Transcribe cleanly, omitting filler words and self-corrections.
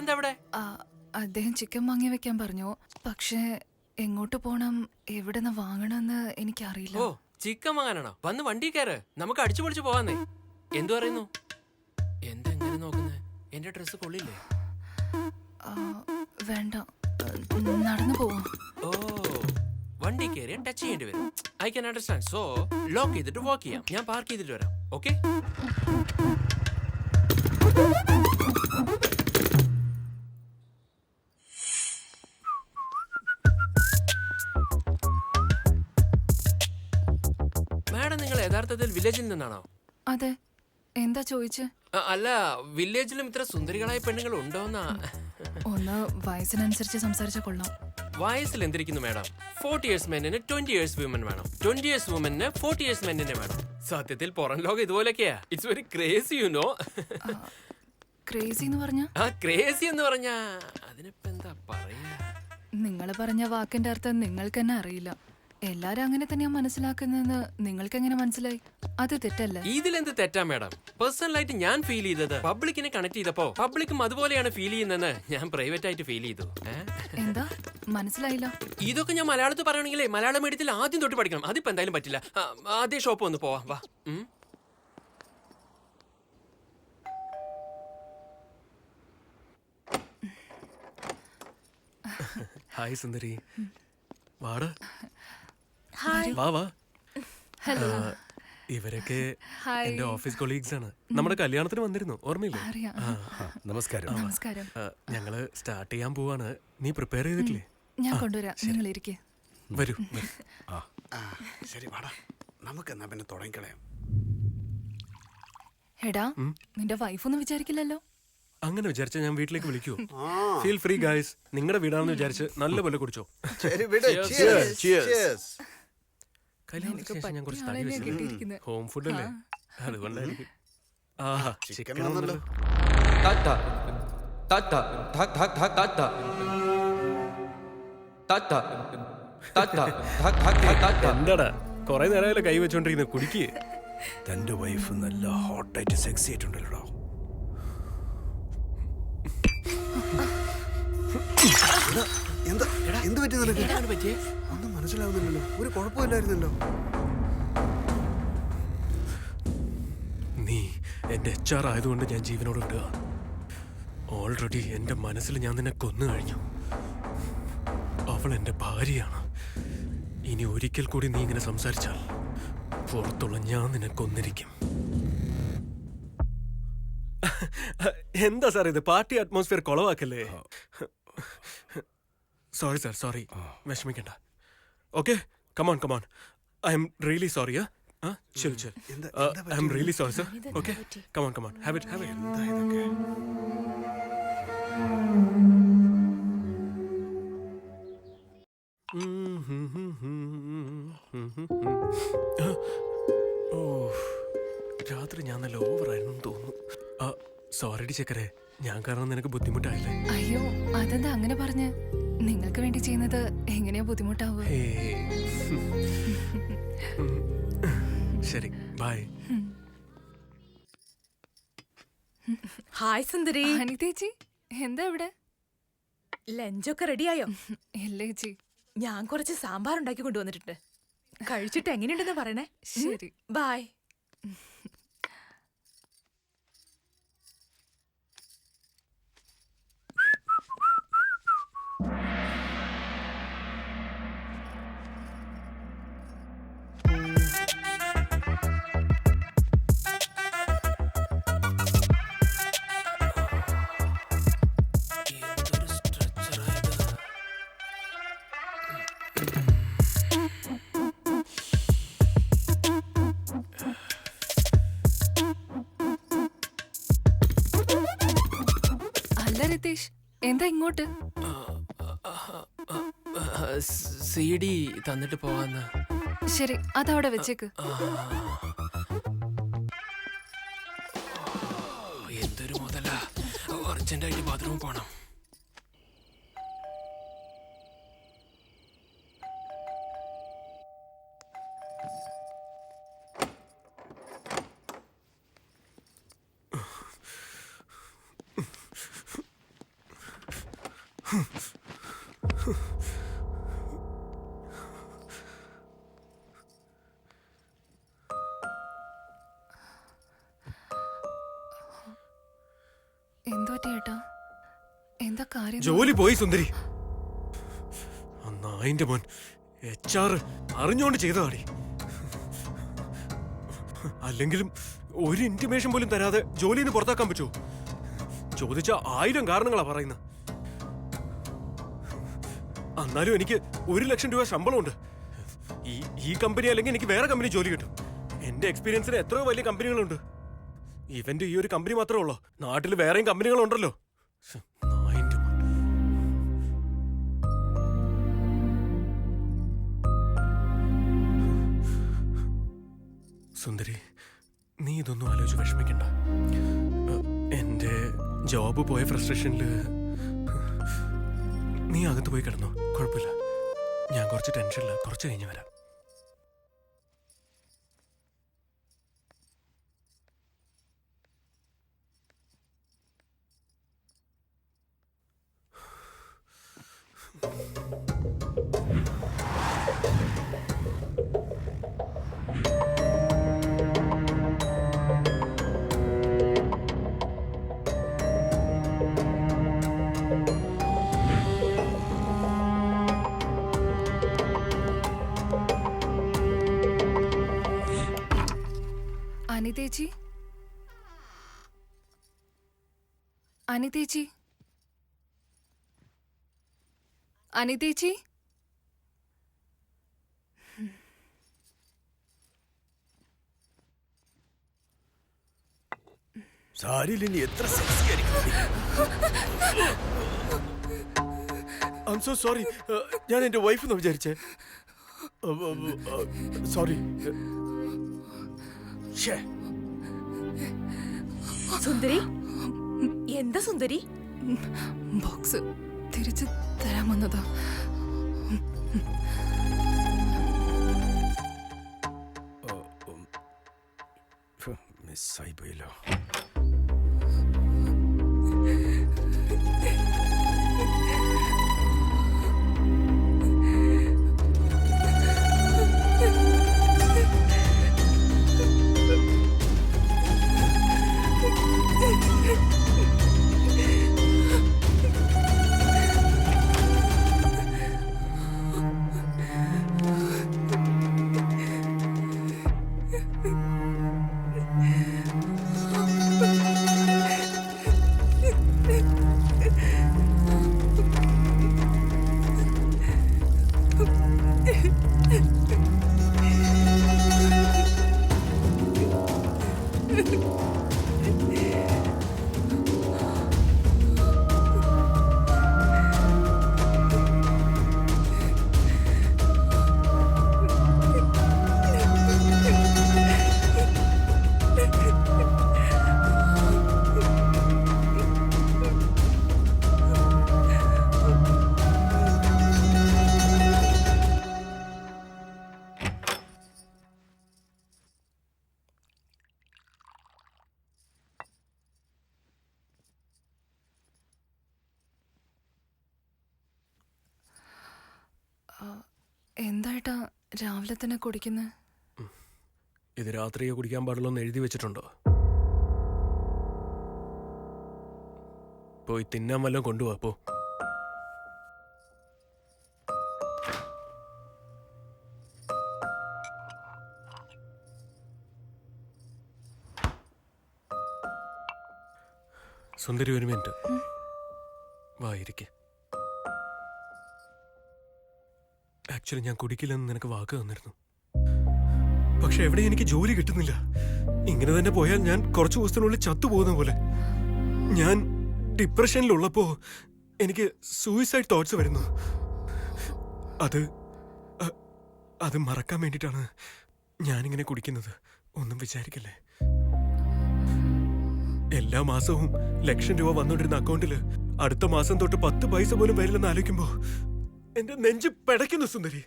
എന്താ അവിടെ? അദ്ദേഹം ചിക്കൻ വാങ്ങി വെക്കാൻ പറഞ്ഞു. പക്ഷേ എങ്ങോട്ട് പോണം, എവിടെന്ന് വാങ്ങണമെന്ന് എനിക്കറിയില്ല. ഓ, ചിക്കൻ വാങ്ങാനാണോ? വന്ന് വണ്ടി കയറ്, നമുക്ക് അടിച്ചു പൊളിച്ചു പോവാന്നേ. എന്തു പറയുന്നു? എന്താ എങ്ങനെ നോക്കുന്നേ? എന്റെ ഡ്രസ് കൊള്ളില്ലേ? വേണ്ട, നടന്നു പോവാം. ഓ, വണ്ടി കയറി ടച്ച് ചെയ്യേണ്ടി വരും. I can understand. So lock ചെയ്തിട്ട് വാക്ക് ചെയ്യാം. ഞാൻ പാർക്ക് ചെയ്തിട്ട് വരാം. ഓക്കെ? മാഡം, നിങ്ങൾ യഥാർത്ഥത്തിൽ വില്ലേജിൽ നിന്നാണോ? അതെ, എന്താ ചോദിച്ചേ? അല്ല, വില്ലേജിലും ഇത്ര സുന്ദരികളായ പെണ്ണുങ്ങൾ ഉണ്ടോന്നാ. ഒന്ന് വയസ്സിനനുസരിച്ച് സംസാരിച്ച കൊള്ളാം. വയസ്സിൽ എന്തിരിക്കുന്നു മാഡം? 40 years മെന്നിന് 20 years women വേണം, 20 years womenന് 40 years മെന്നിനെ വേണം. സത്യത്തിൽ പുറം ലോകം ഇതുപോലൊക്കെയാ. It's very crazy, you know. Crazy എന്ന് പറഞ്ഞ? ക്രേസി എന്ന് പറഞ്ഞ അതിനിപ്പോ എന്താ പറയാ? നിങ്ങൾ പറഞ്ഞ വാക്കിന്റെ അർത്ഥം നിങ്ങൾക്ക് തന്നെ അറിയില്ല. എല്ലാരും അങ്ങനെ തന്നെയാ മനസ്സിലാക്കുന്നതെന്ന് നിങ്ങൾക്ക് എങ്ങനെ മനസ്സിലായി? അത് തെറ്റല്ലേ? ഇതിലെന്ത് തെറ്റാ മാഡം? പേഴ്സണലായിട്ട് ഞാൻ ഫീൽ ചെയ്തത് പബ്ലിക്കിനെ കണക്ട് ചെയ്തപ്പോ പബ്ലിക്കും അതുപോലെയാണ് ഫീൽ ചെയ്യുന്നതെന്ന് ഞാൻ പ്രൈവറ്റ് ആയിട്ട് ഫീൽ ചെയ്തു. എന്താ മനസ്സിലായില്ല? ഇതൊക്കെ ഞാൻ മലയാളത്തിൽ പറയണെങ്കിലേ മലയാളം മീഡിയത്തിൽ ആദ്യം തൊട്ട് പഠിക്കണം. അതിപ്പോ എന്തായാലും പറ്റില്ല. ആദ്യം ഷോപ്പ് ഒന്ന് പോവാം, വാ. ഹായ് സുന്ദരി, വാടാ. വാ വാ. ഇവരൊക്കെ എന്റെ ഓഫീസ് കൊളീഗ്സ് ആണ്. നമ്മുടെ കല്യാണത്തിന് വന്നിരുന്നു, ഓർമ്മയില്ലേ? നമസ്കാരം. നമസ്കാരം. ഞങ്ങള് സ്റ്റാർട്ട് ചെയ്യാൻ പോവാണ്. നീ പ്രിപ്പയർ ചെയ്തിട്ടില്ലേ? ഞാൻ കൊണ്ടുവരാം, നിങ്ങൾ ഇരിക്കേ. വരൂ. ശരി, വാടാ, നമുക്ക് എന്നാ പിന്നെ തുടങ്ങിക്കളയാം. എടാ, നിന്റെ വൈഫൊന്നും വിചാരിക്കില്ലല്ലോ? അങ്ങനെ വിചാരിച്ച ഞാൻ വീട്ടിലേക്ക് വിളിക്കൂ. Feel free guys. നിങ്ങളുടെ വീടാണെന്ന് വിചാരിച്ച് നല്ലപോലെ കുടിച്ചോ. കല്യാണത്തിന് ശേഷം ഞാൻ കുറച്ച് തടി വെച്ചു. ഹോം ഫുഡ് അല്ലേ, അതുകൊണ്ടായിരിക്കും. ചിക്കൻ ആണല്ലോ. എന്താടാ കൊറേ നേരമല്ലേ കൈ വെച്ചോണ്ടിരിക്കുന്നത്? കുടിക്കേ. തന്റെ വൈഫ് നല്ല ഹോട്ടായിട്ട് സെക്സി ആയിട്ടുണ്ടല്ലോ. എന്ത് പറ്റി നിനക്ക്? ഒന്നും മനസ്സിലാവുന്നില്ലല്ലോ. ഒരു കുഴപ്പമില്ലായിരുന്നല്ലോ. നീ എന്റെ HR ആയതുകൊണ്ട് ഞാൻ ജീവനോട് വിടുക. ഓൾറെഡി എന്റെ മനസ്സിൽ ഞാൻ നിന്നെ കൊന്നു കഴിഞ്ഞു. അവൾ എന്റെ ഭാര്യയാണ്. ഇനി ഒരിക്കൽ കൂടി നീ ഇങ്ങനെ സംസാരിച്ചാൽ പുറത്തുള്ള ഞാൻ നിന്നെ കൊന്നിരിക്കും. എന്താ സാർ ഇത്? പാർട്ടി അറ്റ്മോസ്ഫിയർ കൊളവാക്കല്ലേ? Sorry sir, sorry. വിഷമിക്കണ്ട. Okay, come on come on. I am really sorry. chill. I am really sorry, sir. Okay, come on. Have it. എന്താ ഇതൊക്കെ? രാത്രി ഞാൻ നല്ല ഓവറായിരുന്നു തോന്നുന്നു. സോറി ചെക്കരെ, ഞാൻ കാരണം നിനക്ക് ബുദ്ധിമുട്ടായില്ലേ? അയ്യോ, അതെന്താ അങ്ങനെ പറഞ്ഞ്? നിങ്ങൾക്ക് വേണ്ടി ചെയ്യുന്നത് എങ്ങനെയാ ബുദ്ധിമുട്ടാവുക? ശരി, ബൈ. ഹായ് സുന്ദരി. അനിതേച്ചി, എന്താ ഇവിടെ? ലഞ്ചൊക്കെ റെഡിയായോ? ഇല്ല ചേച്ചി, ഞാൻ കുറച്ച് സാമ്പാർ ഉണ്ടാക്കി കൊണ്ടുവന്നിട്ടുണ്ട്. കഴിച്ചിട്ട് എങ്ങനെയുണ്ടെന്ന് പറയണേ. ശരി, ബൈ. റിതേഷ്, എന്താ ഇങ്ങോട്ട്? CD തന്നിട്ട് പോവാന്ന്. ശരി, അതവിടെ വെച്ചേക്ക്. എന്തൊരു മുതലാ. അർജന്റായിട്ട് ബാത്റൂമിൽ പോണം. എന്തു പറ്റി ഏട്ടാ? എന്താ കാര്യം? ജോലി പോയി സുന്ദരി. ആ നായിന്റെ മോൻ HR അറിഞ്ഞോണ്ട് ചെയ്തതാടി. അല്ലെങ്കിലും ഒരു ഇന്റിമേഷൻ പോലും തരാതെ ജോലിന്ന് പുറത്താക്കാൻ പറ്റുമോ? ചോദിച്ച 1000 കാരണങ്ങളാ പറയുന്നത്. എന്നാലും എനിക്ക് 1 ലക്ഷം രൂപ ശമ്പളമുണ്ട്. ഈ കമ്പനി അല്ലെങ്കിൽ എനിക്ക് വേറെ കമ്പനി ജോലി കിട്ടും. എന്റെ എക്സ്പീരിയൻസിന് എത്രയോ വലിയ കമ്പനികളുണ്ട്. ഇവന്റെ ഈ ഒരു കമ്പനി മാത്രമേ ഉള്ളൂ. നാട്ടിൽ വേറെയും കമ്പനികളുണ്ടല്ലോ. നായിന്റെ മോൻ. സുന്ദരി, നീ ഇതൊന്നും ആലോചിച്ച് വിഷമിക്കണ്ട. എന്റെ ജോബ് പോയ ഫ്രസ്ട്രേഷനില് നീ അകത്ത് പോയി കിടന്നോ, കുഴപ്പമില്ല. ഞാൻ കുറച്ച് ടെൻഷനില്ല, കുറച്ച് കഴിഞ്ഞ് വരാം. അനിതേച്ചി, അനിതേച്ചി, അനിതേച്ചി. സാരിയിൽ ഇനി എത്ര സെക്സി ആയിരിക്കും. I am so sorry. ഞാൻ എന്റെ വൈഫ് എന്ന് വിചാരിച്ചേ. സോറി. സുന്ദരി, എന്താ സുന്ദരി? ബോക്സ് തിരിച്ചു തരാൻ വന്നതാ. മിസ്സായി പോയല്ലോ. എന്തായിട്ടാ രാവിലെ തന്നെ കുടിക്കുന്നത്? ഇത് രാത്രിയെ കുടിക്കാൻ പാടുള്ളൂ എന്ന് എഴുതി വെച്ചിട്ടുണ്ടോ? പോയി തിന്നാൻ വല്ലതും കൊണ്ടുപോവാ പോ. സുന്ദരി, ഒരു മിനിറ്റ് വായിരിക്കെ. ആക്ച്വലി ഞാൻ കുടിക്കില്ലെന്ന് നിനക്ക് വാക്ക് തന്നിരുന്നു. പക്ഷെ എവിടെ എനിക്ക് ജോലി കിട്ടുന്നില്ല. ഇങ്ങനെ തന്നെ പോയാൽ ഞാൻ കുറച്ചു ദിവസത്തിനുള്ളിൽ ചത്തുപോകുന്ന പോലെ. ഞാൻ ഡിപ്രഷനിലുള്ളപ്പോ എനിക്ക് സൂയിസൈഡ് തോട്ട്സ് വരുന്നു. അത് മറക്കാൻ വേണ്ടിയിട്ടാണ് ഞാനിങ്ങനെ കുടിക്കുന്നത്. ഒന്നും വിചാരിക്കല്ലേ. എല്ലാ മാസവും ലക്ഷം രൂപ വന്നോണ്ടിരുന്ന അക്കൗണ്ടില് അടുത്ത മാസം തൊട്ട് 10 പൈസ പോലും വരില്ലെന്ന് ആലോചിക്കുമ്പോ എന്റെ നെഞ്ച് പിടയ്ക്കുന്നു സുന്ദരി.